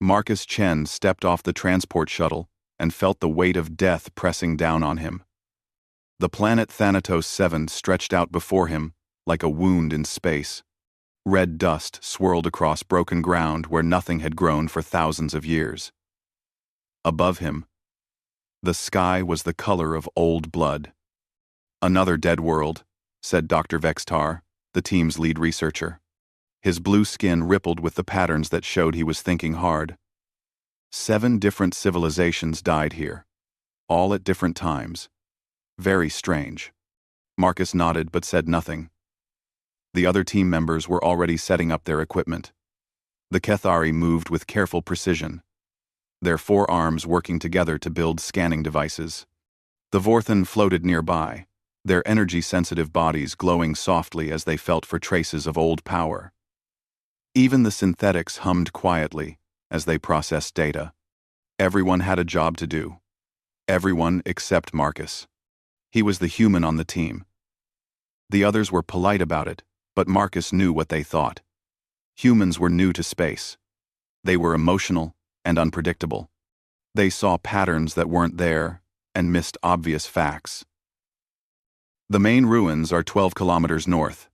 Marcus Chen stepped off the transport shuttle and felt the weight of death pressing down on him. The planet Thanatos 7 stretched out before him like a wound in space. Red dust swirled across broken ground where nothing had grown for thousands of years. Above him, the sky was the color of old blood. "Another dead world," said Dr. Vextar, the team's lead researcher. His blue skin rippled with the patterns that showed he was thinking hard. 7 different civilizations died here, all at different times. Very strange. Marcus nodded but said nothing. The other team members were already setting up their equipment. The Kethari moved with careful precision, their 4 arms working together to build scanning devices. The Vorthan floated nearby, their energy-sensitive bodies glowing softly as they felt for traces of old power. Even the synthetics hummed quietly as they processed data. Everyone had a job to do. Everyone except Marcus. He was the human on the team. The others were polite about it, but Marcus knew what they thought. Humans were new to space. They were emotional and unpredictable. They saw patterns that weren't there and missed obvious facts. "The main ruins are 12 kilometers north,"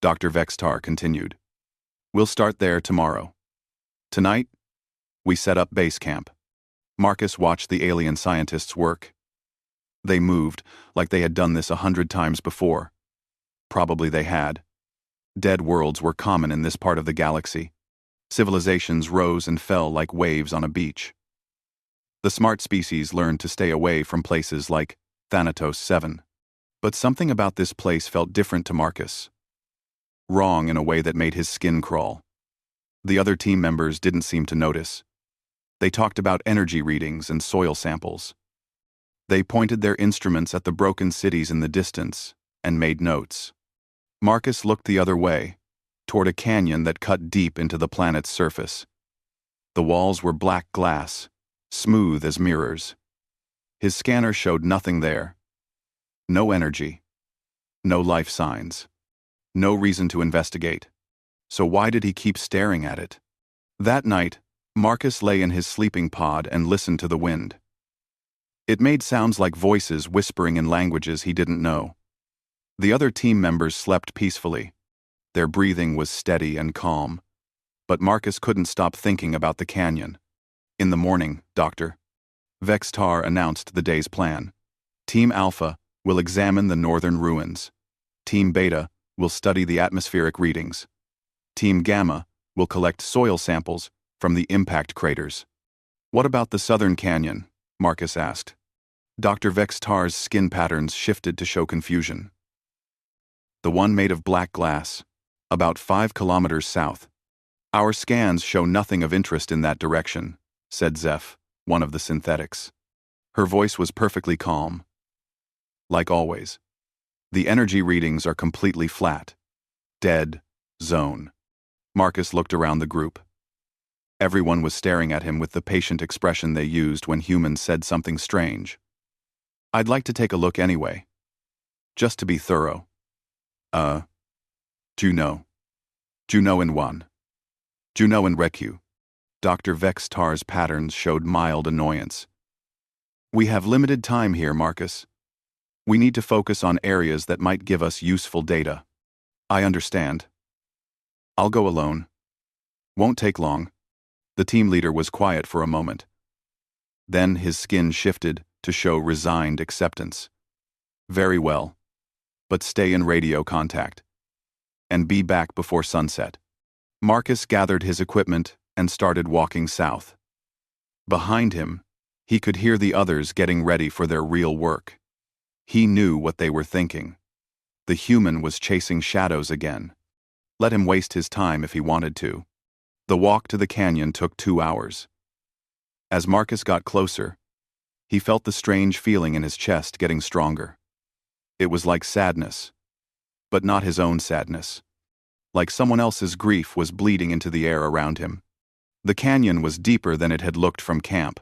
Dr. Vextar continued. "We'll start there tomorrow. Tonight, we set up base camp." Marcus watched the alien scientists work. They moved like they had done this 100 times before. Probably they had. Dead worlds were common in this part of the galaxy. Civilizations rose and fell like waves on a beach. The smart species learned to stay away from places like Thanatos 7. But something about this place felt different to Marcus. Wrong in a way that made his skin crawl. The other team members didn't seem to notice. They talked about energy readings and soil samples. They pointed their instruments at the broken cities in the distance and made notes. Marcus looked the other way, toward a canyon that cut deep into the planet's surface. The walls were black glass, smooth as mirrors. His scanner showed nothing there. No energy. No life signs. No reason to investigate. So why did he keep staring at it? That night, Marcus lay in his sleeping pod and listened to the wind. It made sounds like voices whispering in languages he didn't know. The other team members slept peacefully. Their breathing was steady and calm. But Marcus couldn't stop thinking about the canyon. "In the morning, Doctor," Vextar announced the day's plan. "Team Alpha will examine the northern ruins. Team Beta will study the atmospheric readings. Team Gamma will collect soil samples from the impact craters." "What about the southern canyon?" Marcus asked. Dr. Vextar's skin patterns shifted to show confusion. "The one made of black glass, about 5 kilometers south. Our scans show nothing of interest in that direction," said Zeph, one of the synthetics. Her voice was perfectly calm. "Like always. The energy readings are completely flat. Dead zone." Marcus looked around the group. Everyone was staring at him with the patient expression they used when humans said something strange. "I'd like to take a look anyway. Just to be thorough." Juno. Juno in 1. Juno in Recu." Dr. Vextar's patterns showed mild annoyance. "We have limited time here, Marcus. We need to focus on areas that might give us useful data." "I understand. I'll go alone. Won't take long." The team leader was quiet for a moment. Then his skin shifted to show resigned acceptance. "Very well. But stay in radio contact. And be back before sunset." Marcus gathered his equipment and started walking south. Behind him, he could hear the others getting ready for their real work. He knew what they were thinking. The human was chasing shadows again. Let him waste his time if he wanted to. The walk to the canyon took 2 hours. As Marcus got closer, he felt the strange feeling in his chest getting stronger. It was like sadness, but not his own sadness. Like someone else's grief was bleeding into the air around him. The canyon was deeper than it had looked from camp.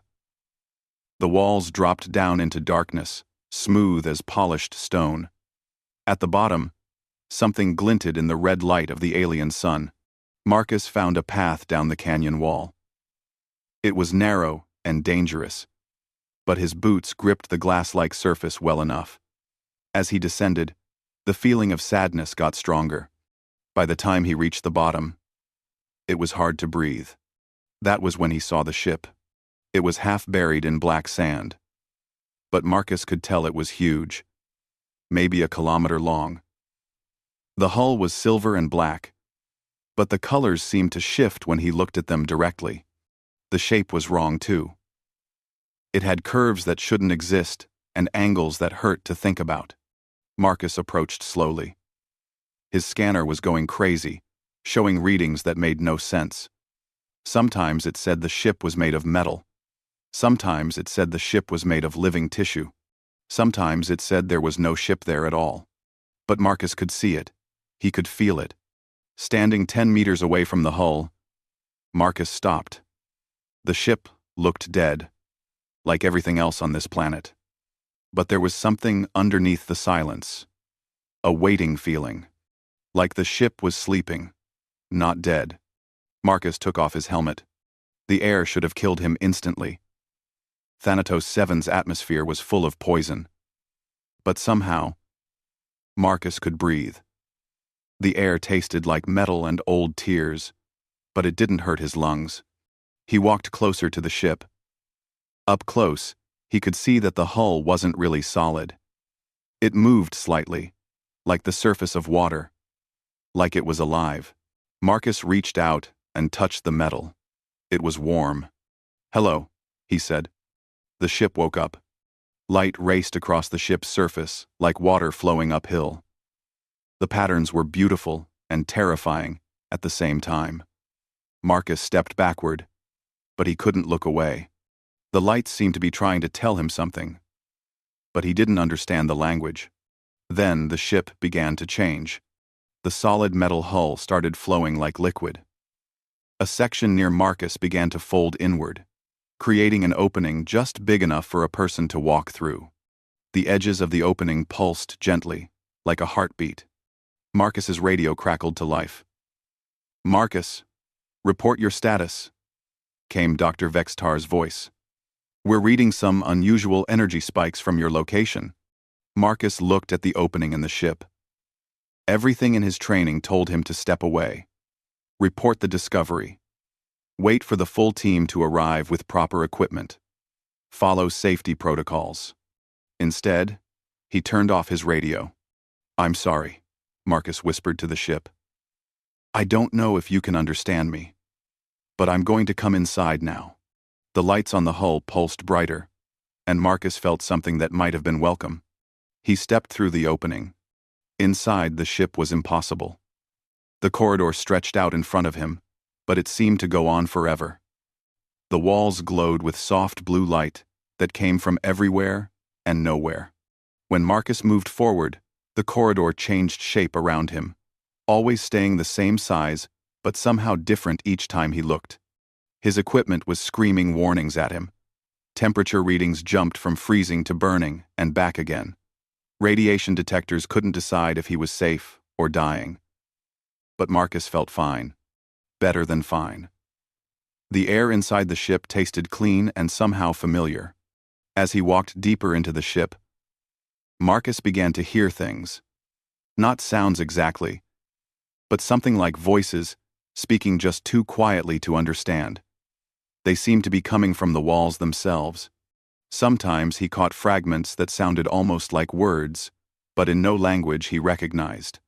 The walls dropped down into darkness, smooth as polished stone. At the bottom, something glinted in the red light of the alien sun. Marcus found a path down the canyon wall. It was narrow and dangerous, but his boots gripped the glass-like surface well enough. As he descended, the feeling of sadness got stronger. By the time he reached the bottom, it was hard to breathe. That was when he saw the ship. It was half buried in black sand. But Marcus could tell it was huge, maybe a kilometer long. The hull was silver and black, but the colors seemed to shift when he looked at them directly. The shape was wrong too. It had curves that shouldn't exist and angles that hurt to think about. Marcus approached slowly. His scanner was going crazy, showing readings that made no sense. Sometimes it said the ship was made of metal. Sometimes it said the ship was made of living tissue. Sometimes it said there was no ship there at all. But Marcus could see it. He could feel it. Standing 10 meters away from the hull, Marcus stopped. The ship looked dead, like everything else on this planet. But there was something underneath the silence. A waiting feeling. Like the ship was sleeping, not dead. Marcus took off his helmet. The air should have killed him instantly. Thanatos 7's atmosphere was full of poison. But somehow, Marcus could breathe. The air tasted like metal and old tears, but it didn't hurt his lungs. He walked closer to the ship. Up close, he could see that the hull wasn't really solid. It moved slightly, like the surface of water, like it was alive. Marcus reached out and touched the metal. It was warm. "Hello," he said. The ship woke up. Light raced across the ship's surface, like water flowing uphill. The patterns were beautiful and terrifying at the same time. Marcus stepped backward, but he couldn't look away. The lights seemed to be trying to tell him something, but he didn't understand the language. Then the ship began to change. The solid metal hull started flowing like liquid. A section near Marcus began to fold inward, creating an opening just big enough for a person to walk through. The edges of the opening pulsed gently, like a heartbeat. Marcus's radio crackled to life. "Marcus, report your status," came Dr. Vextar's voice. "We're reading some unusual energy spikes from your location." Marcus looked at the opening in the ship. Everything in his training told him to step away. Report the discovery. Wait for the full team to arrive with proper equipment. Follow safety protocols. Instead, he turned off his radio. "I'm sorry," Marcus whispered to the ship. "I don't know if you can understand me, but I'm going to come inside now." The lights on the hull pulsed brighter, and Marcus felt something that might have been welcome. He stepped through the opening. Inside, the ship was impossible. The corridor stretched out in front of him, but it seemed to go on forever. The walls glowed with soft blue light that came from everywhere and nowhere. When Marcus moved forward, the corridor changed shape around him, always staying the same size, but somehow different each time he looked. His equipment was screaming warnings at him. Temperature readings jumped from freezing to burning and back again. Radiation detectors couldn't decide if he was safe or dying. But Marcus felt fine. Better than fine. The air inside the ship tasted clean and somehow familiar. As he walked deeper into the ship, Marcus began to hear things. Not sounds exactly, but something like voices, speaking just too quietly to understand. They seemed to be coming from the walls themselves. Sometimes he caught fragments that sounded almost like words, but in no language he recognized.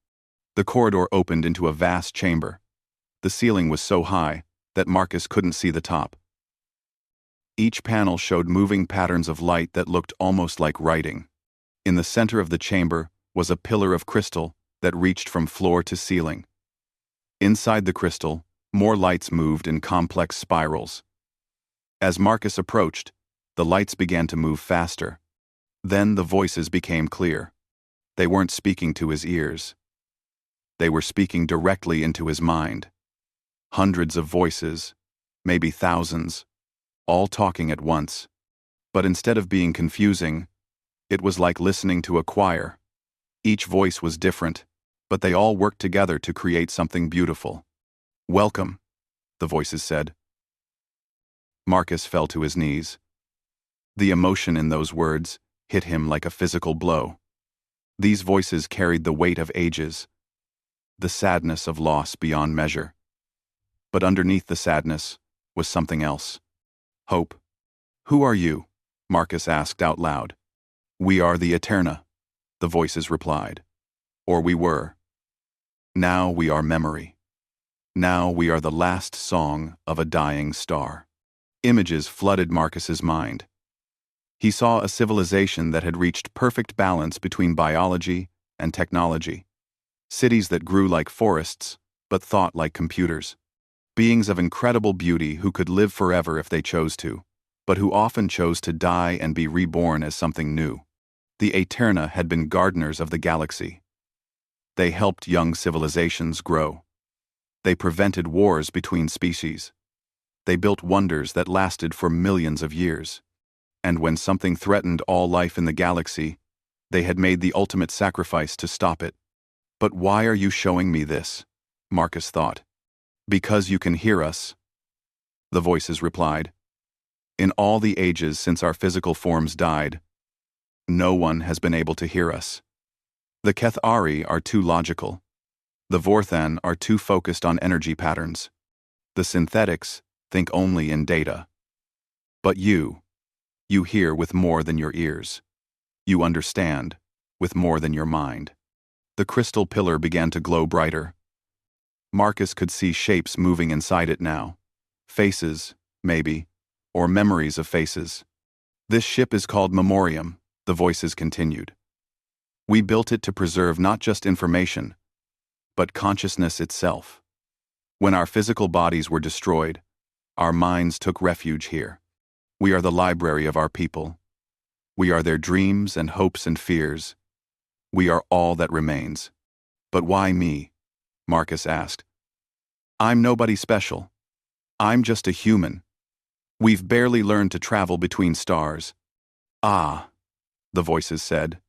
The corridor opened into a vast chamber. The ceiling was so high that Marcus couldn't see the top. Each panel showed moving patterns of light that looked almost like writing. In the center of the chamber was a pillar of crystal that reached from floor to ceiling. Inside the crystal, more lights moved in complex spirals. As Marcus approached, the lights began to move faster. Then the voices became clear. They weren't speaking to his ears. They were speaking directly into his mind. Hundreds of voices, maybe thousands, all talking at once. But instead of being confusing, it was like listening to a choir. Each voice was different, but they all worked together to create something beautiful. "Welcome," the voices said. Marcus fell to his knees. The emotion in those words hit him like a physical blow. These voices carried the weight of ages, the sadness of loss beyond measure. But underneath the sadness was something else. Hope. "Who are you?" Marcus asked out loud. "We are the Eterna," the voices replied. "Or we were. Now we are memory. Now we are the last song of a dying star." Images flooded Marcus's mind. He saw a civilization that had reached perfect balance between biology and technology. Cities that grew like forests, but thought like computers. Beings of incredible beauty who could live forever if they chose to, but who often chose to die and be reborn as something new. The Eterna had been gardeners of the galaxy. They helped young civilizations grow. They prevented wars between species. They built wonders that lasted for millions of years. And when something threatened all life in the galaxy, they had made the ultimate sacrifice to stop it. "But why are you showing me this?" Marcus thought. "Because you can hear us," the voices replied. "In all the ages since our physical forms died, no one has been able to hear us. The Kethari are too logical. The Vorthan are too focused on energy patterns. The synthetics think only in data. But you hear with more than your ears. You understand with more than your mind." The crystal pillar began to glow brighter. Marcus could see shapes moving inside it now. Faces, maybe, or memories of faces. "This ship is called Memoriam," the voices continued. "We built it to preserve not just information, but consciousness itself. When our physical bodies were destroyed, our minds took refuge here. We are the library of our people. We are their dreams and hopes and fears. We are all that remains." "But why me?" Marcus asked. "I'm nobody special. I'm just a human. We've barely learned to travel between stars." "Ah," the voices said,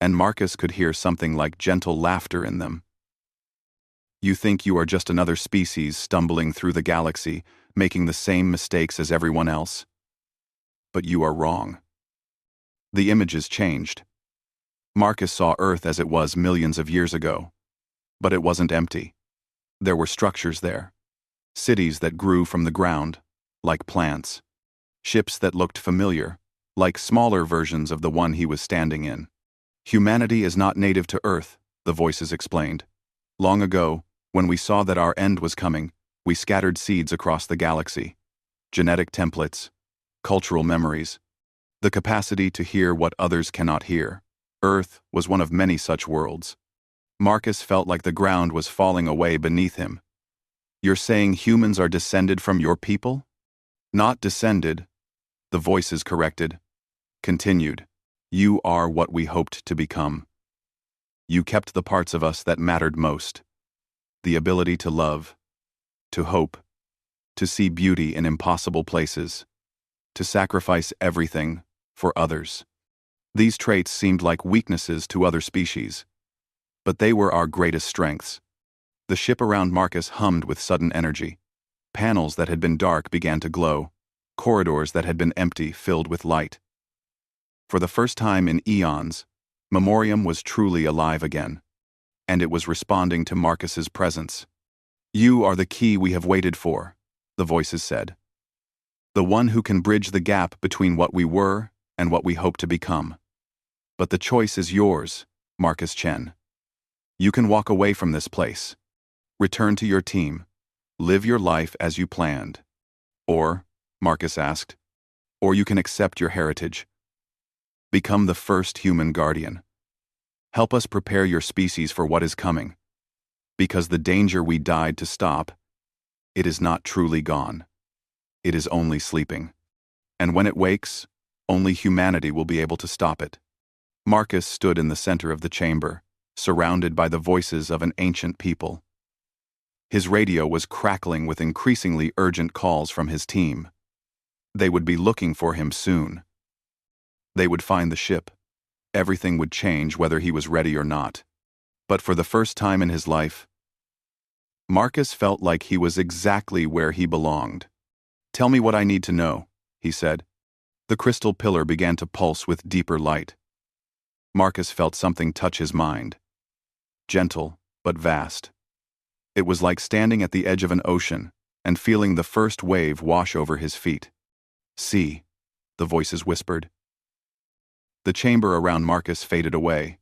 and Marcus could hear something like gentle laughter in them. "You think you are just another species stumbling through the galaxy, making the same mistakes as everyone else? But you are wrong." The images changed. Marcus saw Earth as it was millions of years ago. But it wasn't empty. There were structures there. Cities that grew from the ground, like plants. Ships that looked familiar, like smaller versions of the one he was standing in. "Humanity is not native to Earth," the voices explained. "Long ago, when we saw that our end was coming, we scattered seeds across the galaxy. Genetic templates, cultural memories, the capacity to hear what others cannot hear. Earth was one of many such worlds." Marcus felt like the ground was falling away beneath him. "You're saying humans are descended from your people?" "Not descended," the voices corrected. Continued. "You are what we hoped to become. You kept the parts of us that mattered most. The ability to love, to hope, to see beauty in impossible places, to sacrifice everything for others. These traits seemed like weaknesses to other species, but they were our greatest strengths." The ship around Marcus hummed with sudden energy. Panels that had been dark began to glow. Corridors that had been empty filled with light. For the first time in eons, Memoriam was truly alive again, and it was responding to Marcus's presence. "You are the key we have waited for," the voices said. "The one who can bridge the gap between what we were and what we hope to become. But the choice is yours, Marcus Chen. You can walk away from this place. Return to your team. Live your life as you planned. Or," Marcus asked, "or you can accept your heritage. Become the first human guardian. Help us prepare your species for what is coming. Because the danger we died to stop, it is not truly gone. It is only sleeping. And when it wakes, only humanity will be able to stop it." Marcus stood in the center of the chamber, surrounded by the voices of an ancient people. His radio was crackling with increasingly urgent calls from his team. They would be looking for him soon. They would find the ship. Everything would change whether he was ready or not. But for the first time in his life, Marcus felt like he was exactly where he belonged. "Tell me what I need to know," he said. The crystal pillar began to pulse with deeper light. Marcus felt something touch his mind. Gentle, but vast. It was like standing at the edge of an ocean and feeling the first wave wash over his feet. "See," the voices whispered. The chamber around Marcus faded away.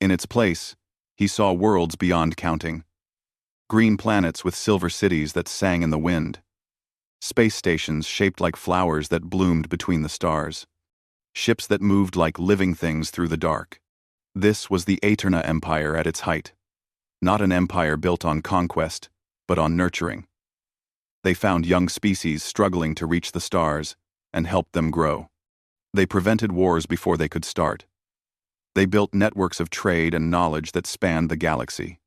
In its place, he saw worlds beyond counting. Green planets with silver cities that sang in the wind. Space stations shaped like flowers that bloomed between the stars. Ships that moved like living things through the dark. This was the Aeterna Empire at its height. Not an empire built on conquest, but on nurturing. They found young species struggling to reach the stars and helped them grow. They prevented wars before they could start. They built networks of trade and knowledge that spanned the galaxy.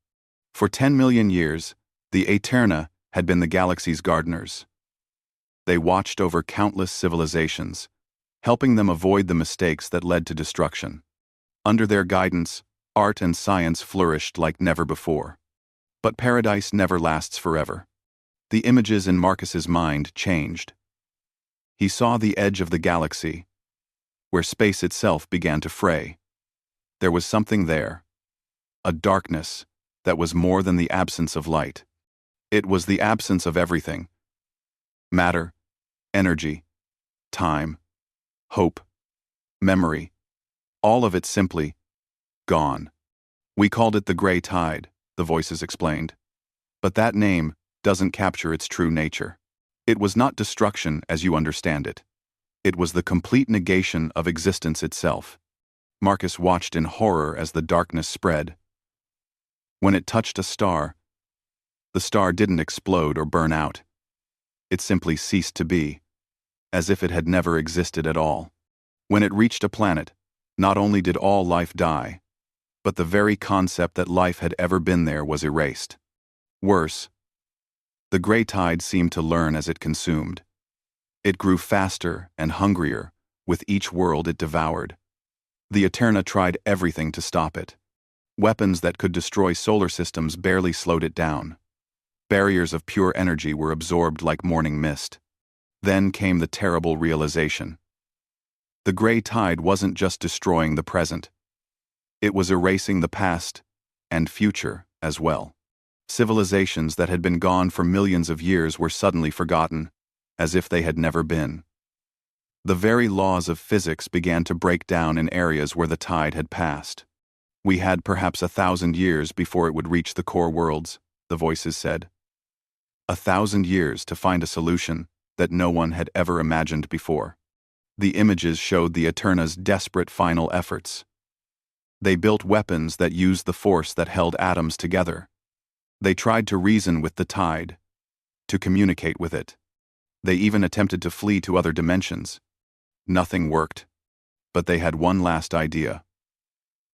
For 10 million years, the Aeterna had been the galaxy's gardeners. They watched over countless civilizations, helping them avoid the mistakes that led to destruction. Under their guidance, art and science flourished like never before. But paradise never lasts forever. The images in Marcus's mind changed. He saw the edge of the galaxy, where space itself began to fray. There was something there, a darkness that was more than the absence of light. It was the absence of everything. Matter, energy, time, hope, memory, all of it simply gone. "We called it the Gray Tide," the voices explained. "But that name doesn't capture its true nature. It was not destruction as you understand it. It was the complete negation of existence itself." Marcus watched in horror as the darkness spread. When it touched a star, the star didn't explode or burn out. It simply ceased to be, as if it had never existed at all. When it reached a planet, not only did all life die, but the very concept that life had ever been there was erased. Worse, the gray tide seemed to learn as it consumed. It grew faster and hungrier with each world it devoured. The Aeterna tried everything to stop it. Weapons that could destroy solar systems barely slowed it down. Barriers of pure energy were absorbed like morning mist. Then came the terrible realization. The gray tide wasn't just destroying the present. It was erasing the past and future as well. Civilizations that had been gone for millions of years were suddenly forgotten, as if they had never been. The very laws of physics began to break down in areas where the tide had passed. "We had perhaps 1,000 years before it would reach the core worlds," the voices said. 1,000 years to find a solution that no one had ever imagined before. The images showed the Aeterna's desperate final efforts. They built weapons that used the force that held atoms together. They tried to reason with the tide, to communicate with it. They even attempted to flee to other dimensions. Nothing worked, but they had one last idea.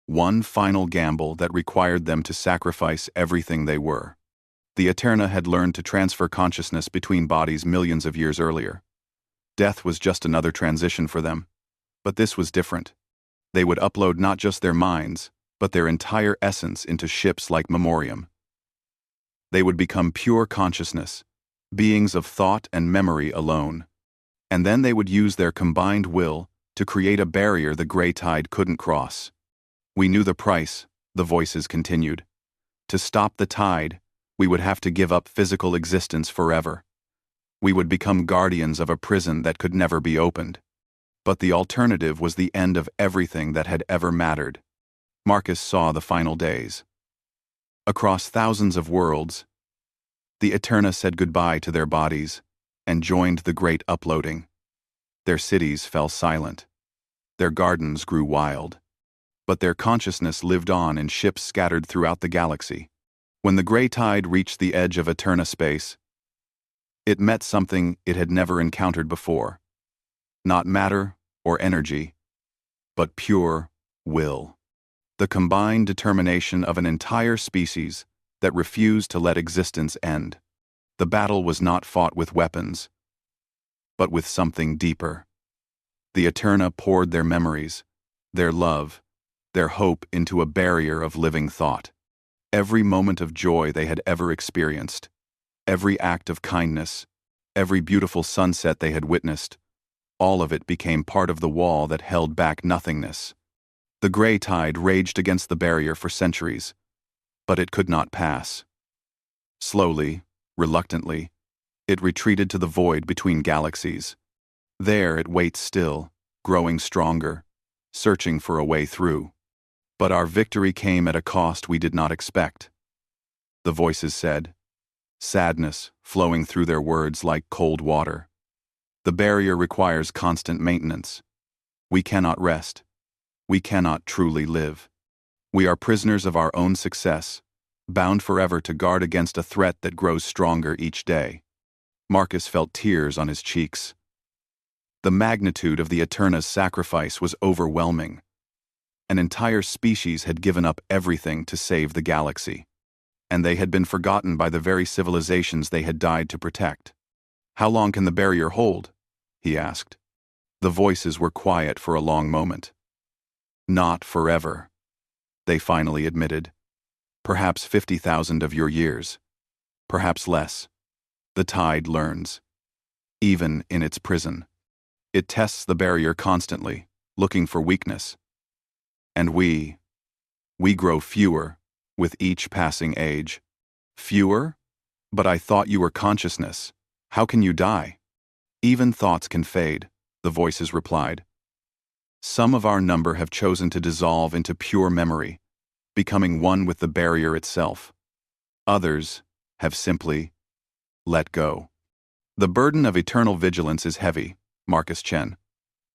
One final gamble that required them to sacrifice everything they were. The Aeterna had learned to transfer consciousness between bodies millions of years earlier. Death was just another transition for them, but this was different. They would upload not just their minds, but their entire essence into ships like Memoriam. They would become pure consciousness, beings of thought and memory alone. And then they would use their combined will to create a barrier the gray tide couldn't cross. "We knew the price," the voices continued. "To stop the tide, we would have to give up physical existence forever. We would become guardians of a prison that could never be opened. But the alternative was the end of everything that had ever mattered." Marcus saw the final days. Across thousands of worlds, the Aeterna said goodbye to their bodies and joined the great uploading. Their cities fell silent. Their gardens grew wild. But their consciousness lived on in ships scattered throughout the galaxy. When the gray tide reached the edge of Aeterna space, it met something it had never encountered before. Not matter or energy, but pure will. The combined determination of an entire species that refused to let existence end. The battle was not fought with weapons, but with something deeper. The Aeterna poured their memories, their love, their hope into a barrier of living thought. Every moment of joy they had ever experienced, every act of kindness, Every beautiful sunset they had witnessed, all of it became part of the wall that held back nothingness. The gray tide raged against the barrier for centuries, but it could not pass. Slowly, reluctantly, it retreated to the void between galaxies. There it waits still, growing stronger, searching for a way through. But our victory came at a cost we did not expect. The voices said, sadness flowing through their words like cold water. The barrier requires constant maintenance. We cannot rest. We cannot truly live. We are prisoners of our own success, bound forever to guard against a threat that grows stronger each day. Marcus felt tears on his cheeks. The magnitude of the Eterna's sacrifice was overwhelming. An entire species had given up everything to save the galaxy, and they had been forgotten by the very civilizations they had died to protect. How long can the barrier hold? He asked. The voices were quiet for a long moment. Not forever, they finally admitted. Perhaps 50,000 of your years. Perhaps less. The tide learns. Even in its prison. It tests the barrier constantly, looking for weakness. And we grow fewer with each passing age. Fewer? But I thought you were consciousness. How can you die? Even thoughts can fade, the voices replied. Some of our number have chosen to dissolve into pure memory, becoming one with the barrier itself. Others have simply let go. The burden of eternal vigilance is heavy, Marcus Chen.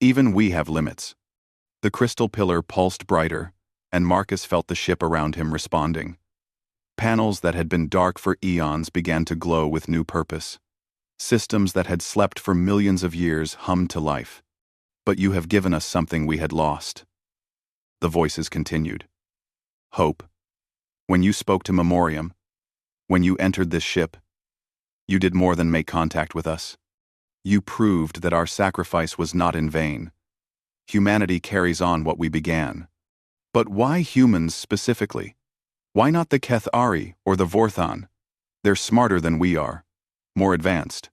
Even we have limits. The crystal pillar pulsed brighter, and Marcus felt the ship around him responding. Panels that had been dark for eons began to glow with new purpose. Systems that had slept for millions of years hummed to life. But you have given us something we had lost. The voices continued. Hope. When you spoke to Memoriam, when you entered this ship, you did more than make contact with us. You proved that our sacrifice was not in vain. Humanity carries on what we began. But why humans specifically? Why not the Kethari or the Vorthon? They're smarter than we are, more advanced.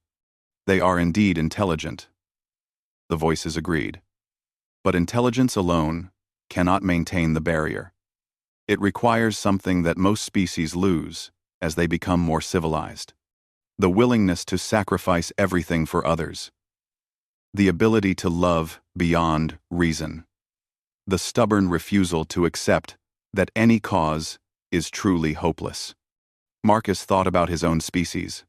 They are indeed intelligent. The voices agreed. But intelligence alone cannot maintain the barrier. It requires something that most species lose as they become more civilized. The willingness to sacrifice everything for others. The ability to love beyond reason. The stubborn refusal to accept that any cause is truly hopeless. Marcus thought about his own species.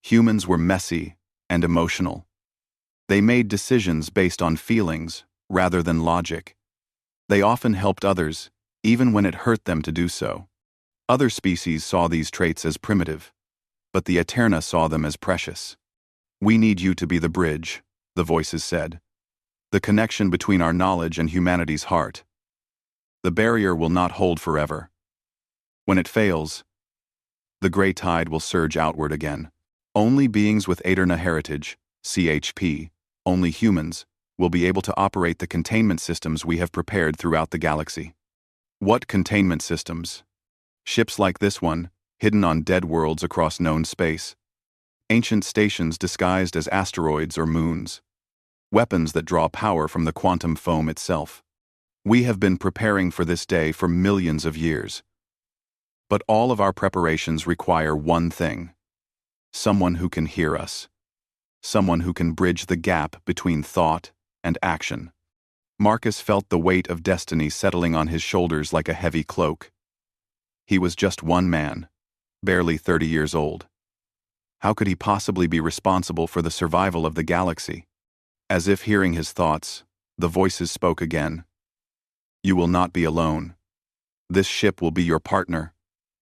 Humans were messy and emotional. They made decisions based on feelings rather than logic. They often helped others, even when it hurt them to do so. Other species saw these traits as primitive, but the Eterna saw them as precious. We need you to be the bridge, the voices said. The connection between our knowledge and humanity's heart. The barrier will not hold forever. When it fails, the gray tide will surge outward again. Only beings with Eterna heritage, CHP, only humans, will be able to operate the containment systems we have prepared throughout the galaxy. What containment systems? Ships like this one, hidden on dead worlds across known space. Ancient stations disguised as asteroids or moons. Weapons that draw power from the quantum foam itself. We have been preparing for this day for millions of years. But all of our preparations require one thing. Someone who can hear us. Someone who can bridge the gap between thought and action. Marcus felt the weight of destiny settling on his shoulders like a heavy cloak. He was just one man, barely 30 years old. How could he possibly be responsible for the survival of the galaxy? As if hearing his thoughts, the voices spoke again. You will not be alone. This ship will be your partner,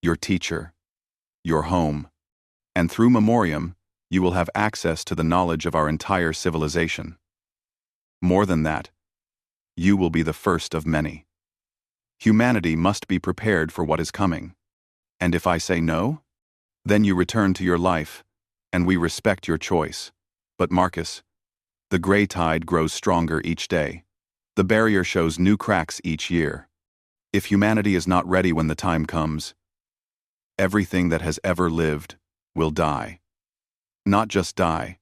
your teacher, your home. And through Memoriam, you will have access to the knowledge of our entire civilization. More than that, you will be the first of many. Humanity must be prepared for what is coming. And if I say no, then you return to your life, and we respect your choice. But Marcus, the gray tide grows stronger each day. The barrier shows new cracks each year. If humanity is not ready when the time comes, everything that has ever lived will die. Not just die.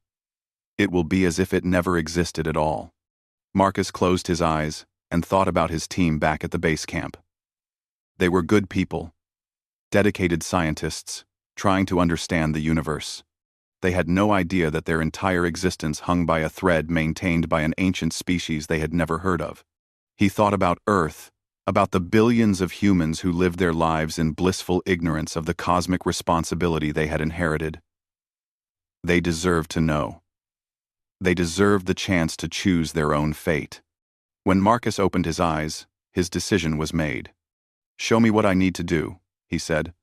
It will be as if it never existed at all. Marcus closed his eyes and thought about his team back at the base camp. They were good people, dedicated scientists, trying to understand the universe. They had no idea that their entire existence hung by a thread maintained by an ancient species they had never heard of. He thought about Earth, about the billions of humans who lived their lives in blissful ignorance of the cosmic responsibility they had inherited. They deserved to know. They deserved the chance to choose their own fate. When Marcus opened his eyes, his decision was made. "Show me what I need to do," he said.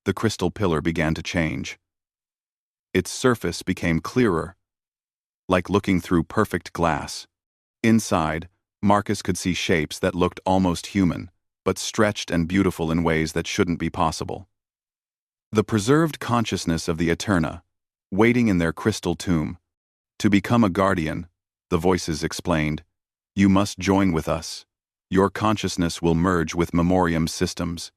The crystal pillar began to change. Its surface became clearer, like looking through perfect glass. Inside, Marcus could see shapes that looked almost human, but stretched and beautiful in ways that shouldn't be possible. The preserved consciousness of the Eterna, waiting in their crystal tomb. To become a guardian, the voices explained, you must join with us. Your consciousness will merge with Memoriam's systems.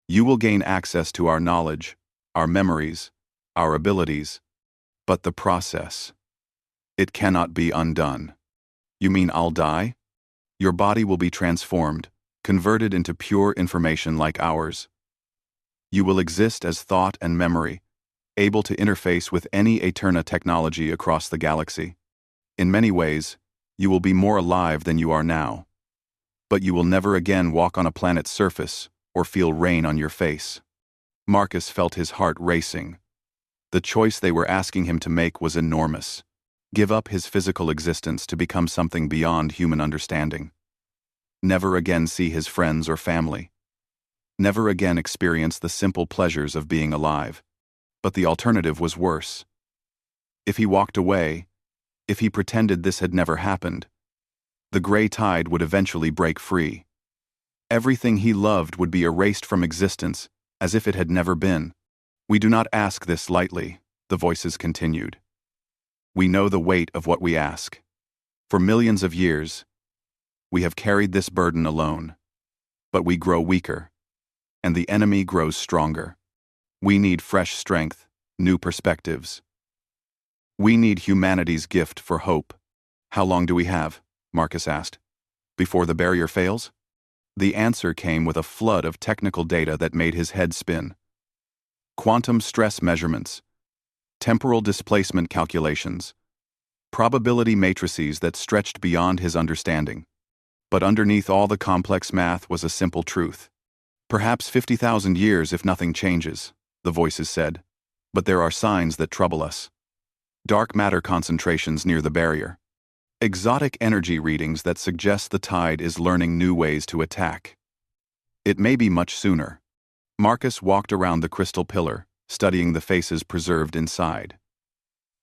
You will gain access to our knowledge, our memories, our abilities. But the process, it cannot be undone. You mean I'll die? Your body will be transformed, converted into pure information like ours. You will exist as thought and memory, able to interface with any Eterna technology across the galaxy. In many ways, you will be more alive than you are now. But you will never again walk on a planet's surface or feel rain on your face. Marcus felt his heart racing. The choice they were asking him to make was enormous. Give up his physical existence to become something beyond human understanding. Never again see his friends or family. Never again experience the simple pleasures of being alive. But the alternative was worse. If he walked away, if he pretended this had never happened, the gray tide would eventually break free. Everything he loved would be erased from existence, as if it had never been. We do not ask this lightly, the voices continued. We know the weight of what we ask. For millions of years, we have carried this burden alone. But we grow weaker, and the enemy grows stronger. We need fresh strength, new perspectives. We need humanity's gift for hope. How long do we have? Marcus asked. Before the barrier fails? The answer came with a flood of technical data that made his head spin. Quantum stress measurements, temporal displacement calculations, probability matrices that stretched beyond his understanding. But underneath all the complex math was a simple truth. Perhaps 50,000 years if nothing changes, the voices said. But there are signs that trouble us. Dark matter concentrations near the barrier. Exotic energy readings that suggest the tide is learning new ways to attack. It may be much sooner. Marcus walked around the crystal pillar, studying the faces preserved inside.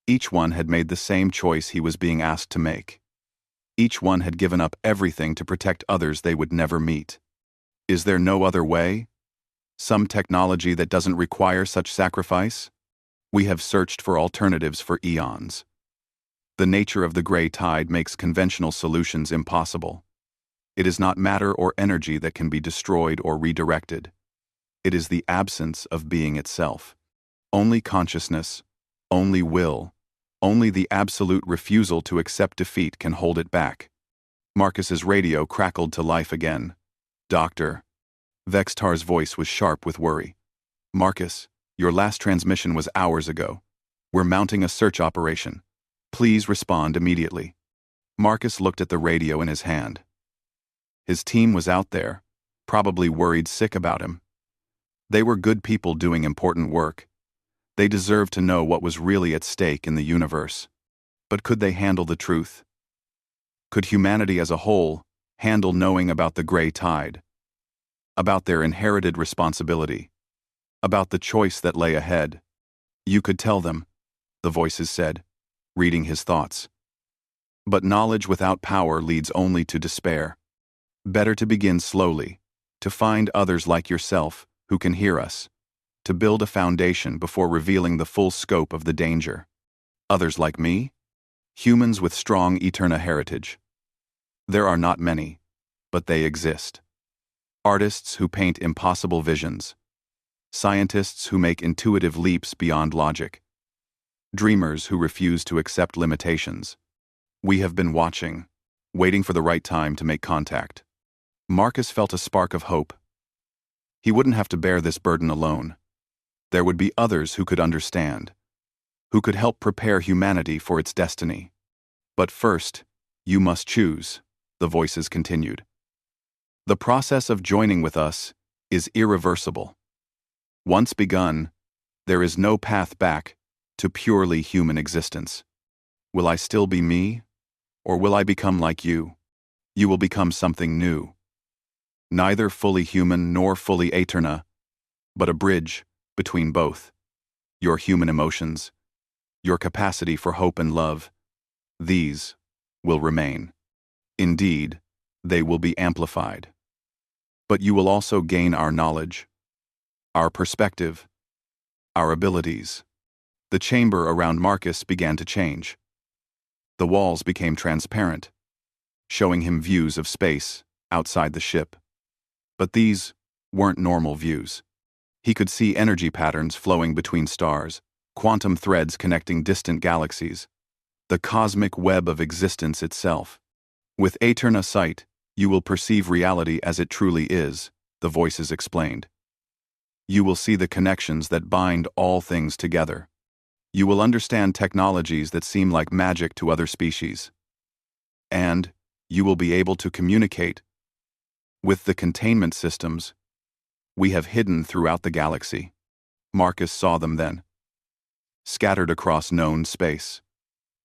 Each one had made the same choice he was being asked to make. Each one had given up everything to protect others they would never meet. Is there no other way? Some technology that doesn't require such sacrifice? We have searched for alternatives for eons. The nature of the gray tide makes conventional solutions impossible. It is not matter or energy that can be destroyed or redirected. It is the absence of being itself. Only consciousness, only will, only the absolute refusal to accept defeat can hold it back. Marcus's radio crackled to life again. Doctor. Vextar's voice was sharp with worry. Marcus, your last transmission was hours ago. We're mounting a search operation. Please respond immediately. Marcus looked at the radio in his hand. His team was out there, probably worried sick about him. They were good people doing important work. They deserved to know what was really at stake in the universe. But could they handle the truth? Could humanity as a whole handle knowing about the gray tide? About their inherited responsibility? About the choice that lay ahead? You could tell them, the voices said, reading his thoughts. But knowledge without power leads only to despair. Better to begin slowly, to find others like yourself who can hear us, to build a foundation before revealing the full scope of the danger. Others like me? Humans with strong Eterna heritage. There are not many, but they exist. Artists who paint impossible visions. Scientists who make intuitive leaps beyond logic. Dreamers who refuse to accept limitations. We have been watching, waiting for the right time to make contact. Marcus felt a spark of hope. He wouldn't have to bear this burden alone. There would be others who could understand, who could help prepare humanity for its destiny. But first, you must choose, the voices continued. The process of joining with us is irreversible. Once begun, there is no path back to purely human existence. Will I still be me, or will I become like you? You will become something new. Neither fully human nor fully Aeterna, but a bridge between both. Your human emotions, your capacity for hope and love, these will remain. Indeed, they will be amplified. But you will also gain our knowledge, our perspective, our abilities. The chamber around Marcus began to change. The walls became transparent, showing him views of space outside the ship. But these weren't normal views. He could see energy patterns flowing between stars, quantum threads connecting distant galaxies, the cosmic web of existence itself. With Aeterna sight, you will perceive reality as it truly is, the voices explained. You will see the connections that bind all things together. You will understand technologies that seem like magic to other species. And you will be able to communicate with the containment systems we have hidden throughout the galaxy. Marcus saw them then, scattered across known space.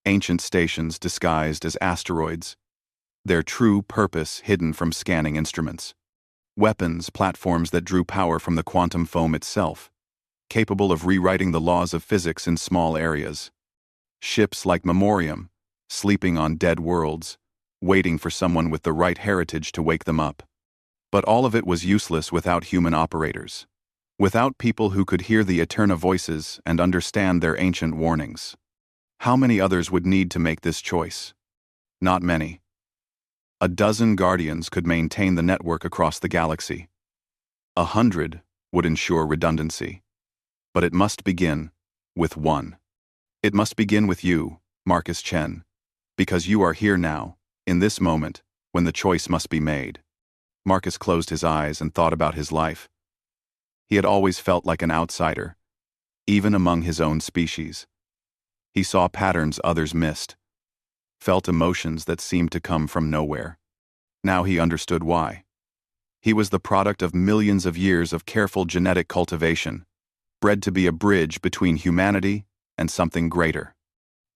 Ancient stations disguised as asteroids, their true purpose hidden from scanning instruments. Weapons, platforms that drew power from the quantum foam itself, capable of rewriting the laws of physics in small areas. Ships like Memoriam, sleeping on dead worlds, waiting for someone with the right heritage to wake them up. But all of it was useless without human operators, without people who could hear the Aeterna voices and understand their ancient warnings. How many others would need to make this choice? Not many. A dozen Guardians could maintain the network across the galaxy. 100 would ensure redundancy. But it must begin with one. It must begin with you, Marcus Chen, because you are here now, in this moment, when the choice must be made. Marcus closed his eyes and thought about his life. He had always felt like an outsider, even among his own species. He saw patterns others missed, felt emotions that seemed to come from nowhere. Now he understood why. He was the product of millions of years of careful genetic cultivation, bred to be a bridge between humanity and something greater.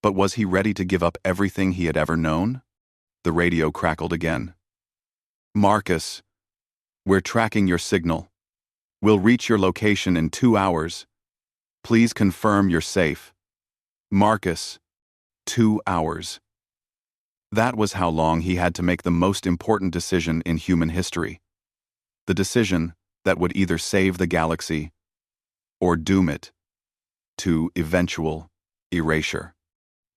But was he ready to give up everything he had ever known? The radio crackled again. Marcus, we're tracking your signal. We'll reach your location in 2 hours. Please confirm you're safe. Marcus, 2 hours. That was how long he had to make the most important decision in human history. The decision that would either save the galaxy or doom it to eventual erasure.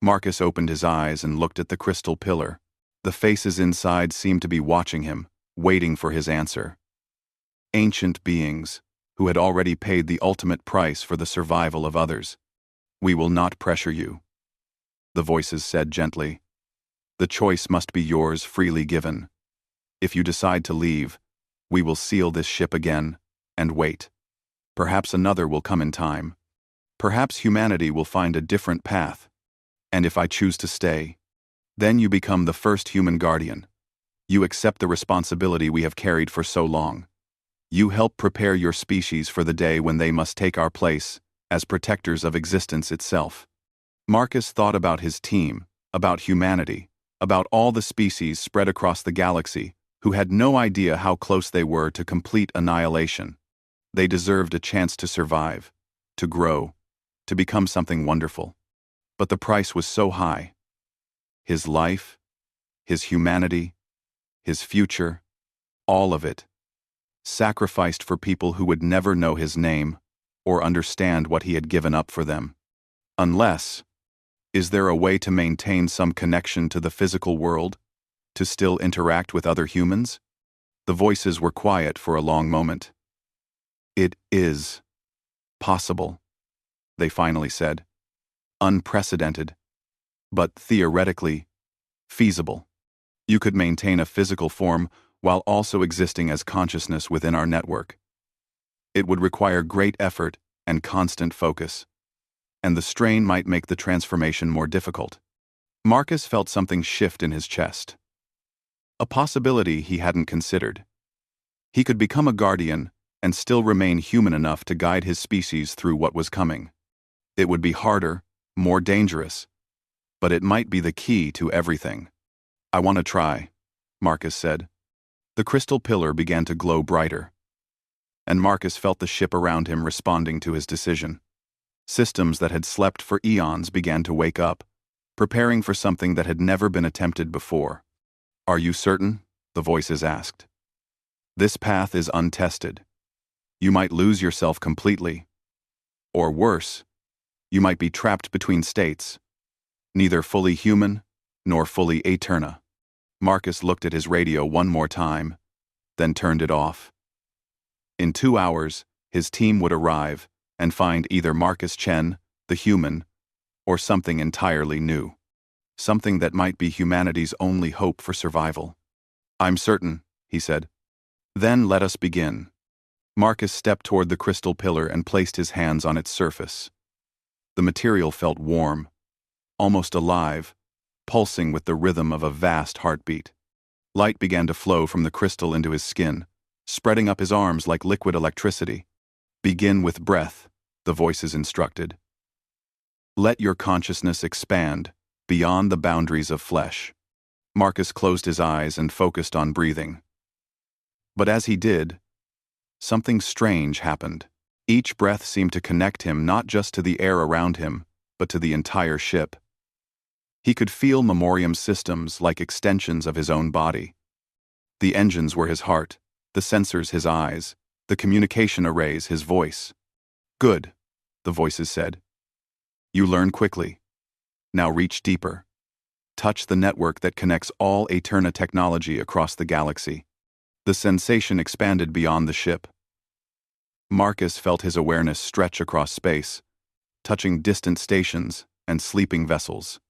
Marcus opened his eyes and looked at the crystal pillar. The faces inside seemed to be watching him, waiting for his answer. Ancient beings who had already paid the ultimate price for the survival of others. We will not pressure you, the voices said gently. The choice must be yours, freely given. If you decide to leave, we will seal this ship again and wait. Perhaps another will come in time. Perhaps humanity will find a different path. And if I choose to stay, then you become the first human guardian. You accept the responsibility we have carried for so long. You help prepare your species for the day when they must take our place as protectors of existence itself. Marcus thought about his team, about humanity, about all the species spread across the galaxy who had no idea how close they were to complete annihilation. They deserved a chance to survive, to grow, to become something wonderful. But the price was so high. His life, his humanity, his future, all of it, sacrificed for people who would never know his name or understand what he had given up for them. Unless, is there a way to maintain some connection to the physical world, to still interact with other humans? The voices were quiet for a long moment. It is possible, they finally said. unprecedented, but theoretically feasible. You could maintain a physical form while also existing as consciousness within our network. It would require great effort and constant focus, and the strain might make the transformation more difficult. Marcus felt something shift in his chest. A possibility he hadn't considered. He could become a guardian and still remain human enough to guide his species through what was coming. It would be harder, more dangerous, but it might be the key to everything. "I want to try," Marcus said. The crystal pillar began to glow brighter, and Marcus felt the ship around him responding to his decision. Systems that had slept for eons began to wake up, preparing for something that had never been attempted before. "Are you certain?" the voices asked. "This path is untested. You might lose yourself completely. Or worse, you might be trapped between states, neither fully human nor fully Eterna." Marcus looked at his radio one more time, then turned it off. In 2 hours, his team would arrive and find either Marcus Chen, the human, or something entirely new. Something that might be humanity's only hope for survival. "I'm certain," he said. "Then let us begin." Marcus stepped toward the crystal pillar and placed his hands on its surface. The material felt warm, almost alive, pulsing with the rhythm of a vast heartbeat. Light began to flow from the crystal into his skin, spreading up his arms like liquid electricity. "Begin with breath," the voices instructed. "Let your consciousness expand beyond the boundaries of flesh." Marcus closed his eyes and focused on breathing. But as he did, something strange happened. Each breath seemed to connect him not just to the air around him, but to the entire ship. He could feel memoriam systems like extensions of his own body. The engines were his heart, the sensors his eyes, the communication arrays his voice. "Good," the voices said. "You learn quickly. Now reach deeper. Touch the network that connects all Eterna technology across the galaxy." The sensation expanded beyond the ship. Marcus felt his awareness stretch across space, touching distant stations and sleeping vessels.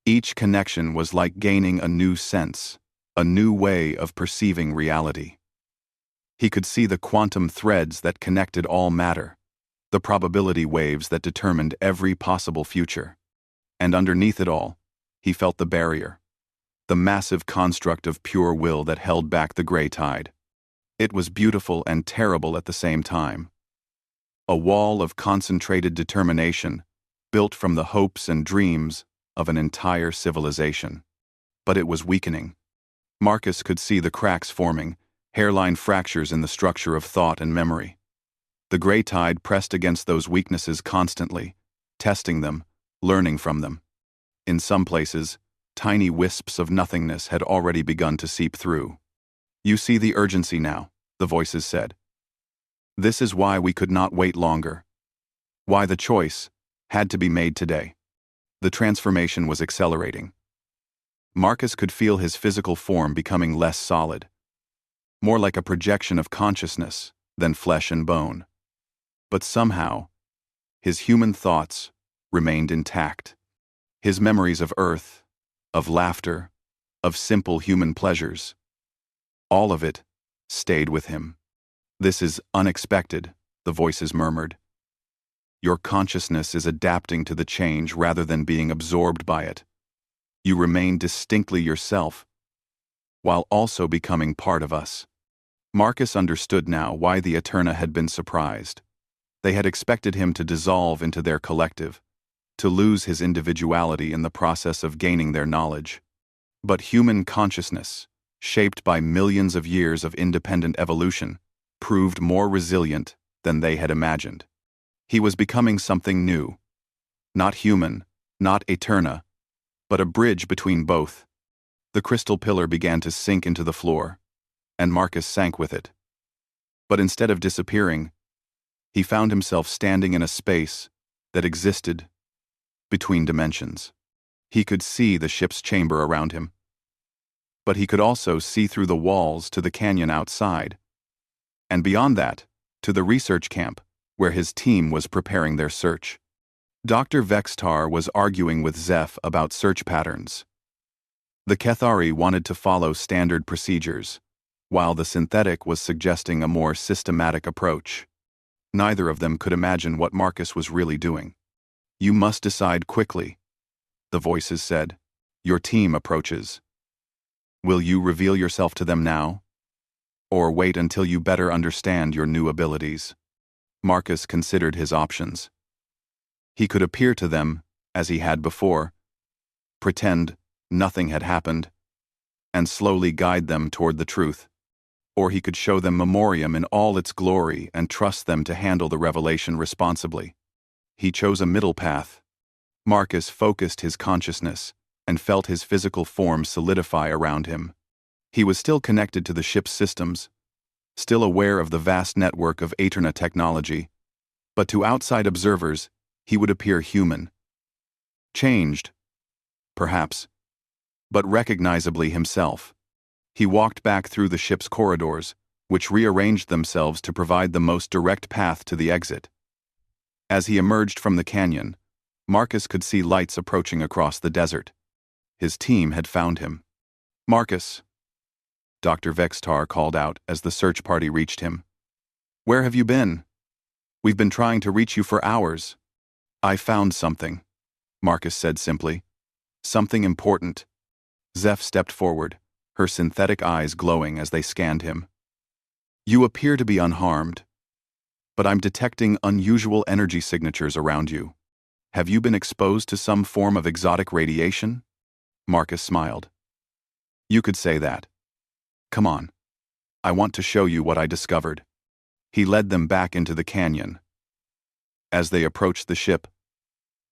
Each connection was like gaining a new sense, a new way of perceiving reality. He could see the quantum threads that connected all matter, the probability waves that determined every possible future. And underneath it all, he felt the barrier, the massive construct of pure will that held back the gray tide. It was beautiful and terrible at the same time. A wall of concentrated determination, built from the hopes and dreams of an entire civilization. But it was weakening. Marcus could see the cracks forming, hairline fractures in the structure of thought and memory. The gray tide pressed against those weaknesses constantly, testing them, learning from them. In some places, tiny wisps of nothingness had already begun to seep through. "You see the urgency now," the voices said. "This is why we could not wait longer. Why the choice had to be made today." The transformation was accelerating. Marcus could feel his physical form becoming less solid, more like a projection of consciousness than flesh and bone. But somehow, his human thoughts remained intact. His memories of Earth, of laughter, of simple human pleasures, all of it stayed with him. "This is unexpected," the voices murmured. "Your consciousness is adapting to the change rather than being absorbed by it. You remain distinctly yourself, while also becoming part of us." Marcus understood now why the Eterna had been surprised. They had expected him to dissolve into their collective, to lose his individuality in the process of gaining their knowledge. But human consciousness, shaped by millions of years of independent evolution, proved more resilient than they had imagined. He was becoming something new. Not human, not Eterna, but a bridge between both. The crystal pillar began to sink into the floor, and Marcus sank with it. But instead of disappearing, he found himself standing in a space that existed between dimensions. He could see the ship's chamber around him, but he could also see through the walls to the canyon outside, and beyond that, to the research camp, where his team was preparing their search. Dr. Vextar was arguing with Zeph about search patterns. The Kethari wanted to follow standard procedures, while the synthetic was suggesting a more systematic approach. Neither of them could imagine what Marcus was really doing. "You must decide quickly," the voices said. "Your team approaches. Will you reveal yourself to them now? Or wait until you better understand your new abilities?" Marcus considered his options. He could appear to them, as he had before, pretend nothing had happened, and slowly guide them toward the truth. Or he could show them Memoriam in all its glory and trust them to handle the revelation responsibly. He chose a middle path. Marcus focused his consciousness and felt his physical form solidify around him. He was still connected to the ship's systems, still aware of the vast network of Aeterna technology, but to outside observers, he would appear human. Changed, perhaps, but recognizably himself. He walked back through the ship's corridors, which rearranged themselves to provide the most direct path to the exit. As he emerged from the canyon, Marcus could see lights approaching across the desert. His team had found him. "Marcus," Dr. Vextar called out as the search party reached him. "Where have you been? We've been trying to reach you for hours." "I found something," Marcus said simply. "Something important." Zeph stepped forward, her synthetic eyes glowing as they scanned him. "You appear to be unharmed, but I'm detecting unusual energy signatures around you. Have you been exposed to some form of exotic radiation?" Marcus smiled. "You could say that. Come on. I want to show you what I discovered." He led them back into the canyon. As they approached the ship,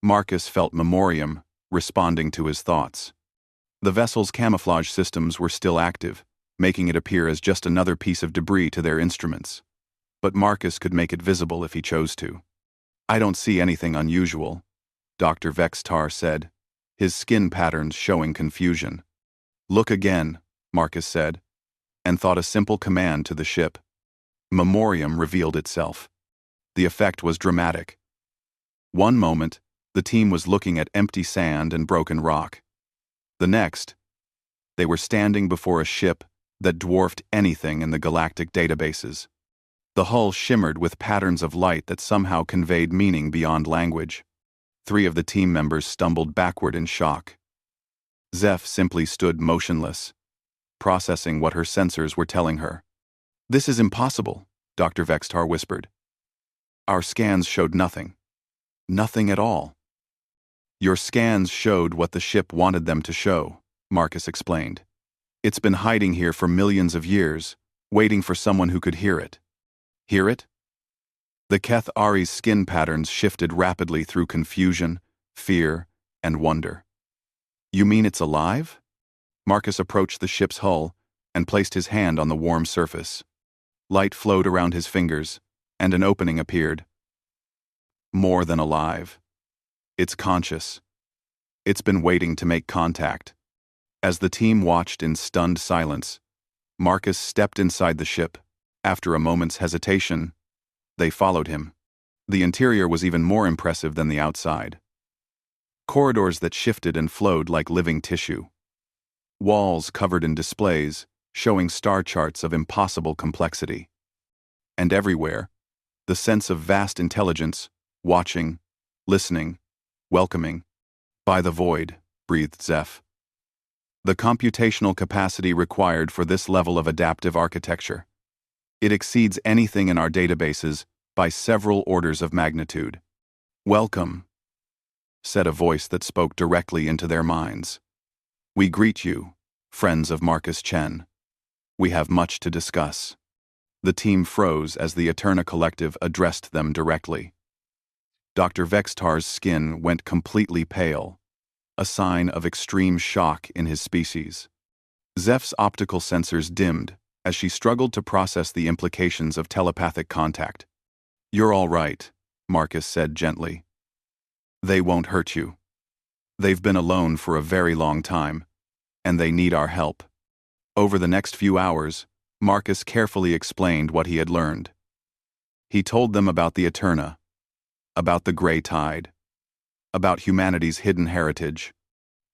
Marcus felt Memoriam responding to his thoughts. The vessel's camouflage systems were still active, making it appear as just another piece of debris to their instruments. But Marcus could make it visible if he chose to. "I don't see anything unusual," Dr. Vextar said, his skin patterns showing confusion. "Look again," Marcus said, and thought a simple command to the ship. Memoriam revealed itself. The effect was dramatic. One moment, the team was looking at empty sand and broken rock. The next, they were standing before a ship that dwarfed anything in the galactic databases. The hull shimmered with patterns of light that somehow conveyed meaning beyond language. 3 of the team members stumbled backward in shock. Zeph simply stood motionless, processing what her sensors were telling her. "This is impossible," Dr. Vextar whispered. "Our scans showed nothing. Nothing at all." "Your scans showed what the ship wanted them to show," Marcus explained. "It's been hiding here for millions of years, waiting for someone who could hear it." "Hear it?" The Keth Ari's skin patterns shifted rapidly through confusion, fear, and wonder. "You mean it's alive?" Marcus approached the ship's hull and placed his hand on the warm surface. Light flowed around his fingers, and an opening appeared. "More than alive. It's conscious. It's been waiting to make contact." As the team watched in stunned silence, Marcus stepped inside the ship. After a moment's hesitation, they followed him. The interior was even more impressive than the outside. Corridors that shifted and flowed like living tissue. Walls covered in displays, showing star charts of impossible complexity. And everywhere, the sense of vast intelligence, watching, listening, welcoming. "By the void," breathed Zeph. "The computational capacity required for this level of adaptive architecture. It exceeds anything in our databases by several orders of magnitude." "Welcome," said a voice that spoke directly into their minds. "We greet you, friends of Marcus Chen. We have much to discuss." The team froze as the Aeterna Collective addressed them directly. Dr. Vextar's skin went completely pale, a sign of extreme shock in his species. Zeph's optical sensors dimmed as she struggled to process the implications of telepathic contact. "You're all right," Marcus said gently. "They won't hurt you. They've been alone for a very long time, and they need our help." Over the next few hours, Marcus carefully explained what he had learned. He told them about the Aeterna, about the Grey Tide, about humanity's hidden heritage.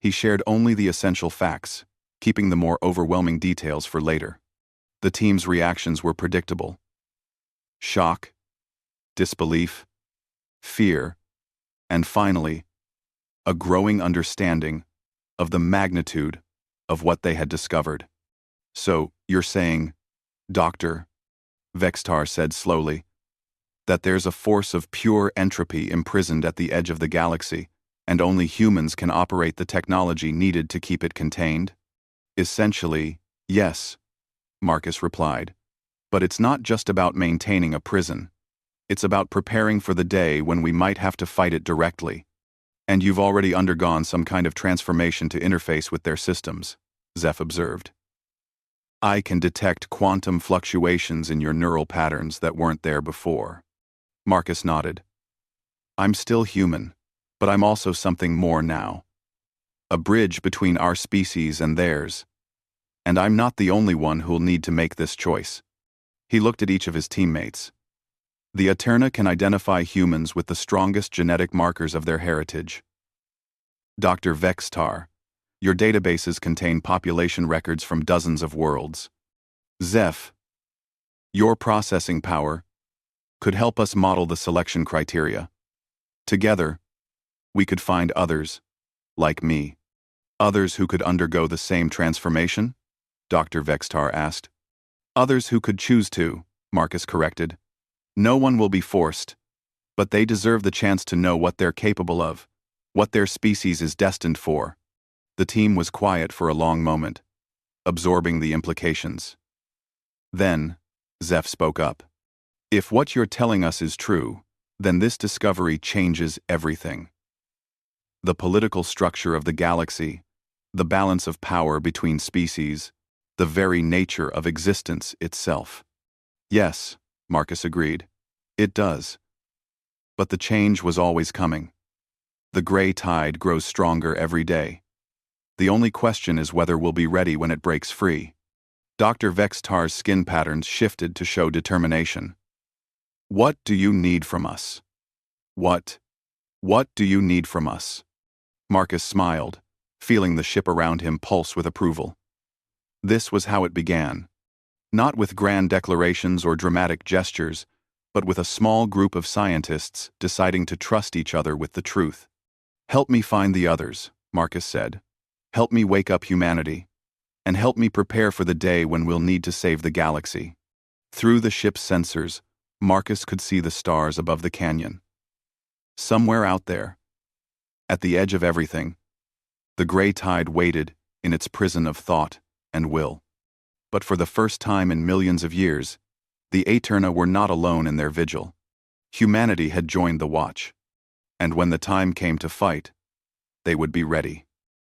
He shared only the essential facts, keeping the more overwhelming details for later. The team's reactions were predictable: shock, disbelief, fear, and finally, a growing understanding of the magnitude of what they had discovered. "So, you're saying, Doctor," Vextar said slowly, "that there's a force of pure entropy imprisoned at the edge of the galaxy, and only humans can operate the technology needed to keep it contained?" "Essentially, yes," Marcus replied. "But it's not just about maintaining a prison. It's about preparing for the day when we might have to fight it directly. And you've already undergone some kind of transformation to interface with their systems," Zeph observed. "I can detect quantum fluctuations in your neural patterns that weren't there before." Marcus nodded. "I'm still human, but I'm also something more now. A bridge between our species and theirs. And I'm not the only one who'll need to make this choice." He looked at each of his teammates. "The Eterna can identify humans with the strongest genetic markers of their heritage. Dr. Vextar, your databases contain population records from dozens of worlds. Zeph, your processing power could help us model the selection criteria. Together, we could find others, like me." "Others who could undergo the same transformation?" Dr. Vextar asked. "Others who could choose to," Marcus corrected. "No one will be forced, but they deserve the chance to know what they're capable of, what their species is destined for." The team was quiet for a long moment, absorbing the implications. Then, Zeph spoke up. "If what you're telling us is true, then this discovery changes everything. The political structure of the galaxy, the balance of power between species, the very nature of existence itself." "Yes," Marcus agreed. "It does. But the change was always coming. The gray tide grows stronger every day. The only question is whether we'll be ready when it breaks free." Dr. Vextar's skin patterns shifted to show determination. "What do you need from us? What do you need from us?" Marcus smiled, feeling the ship around him pulse with approval. This was how it began. Not with grand declarations or dramatic gestures, but with a small group of scientists deciding to trust each other with the truth. "Help me find the others," Marcus said. "Help me wake up humanity. And help me prepare for the day when we'll need to save the galaxy." Through the ship's sensors, Marcus could see the stars above the canyon. Somewhere out there, at the edge of everything, the gray tide waited in its prison of thought and will. But for the first time in millions of years, the Eterna were not alone in their vigil. Humanity had joined the watch. And when the time came to fight, they would be ready.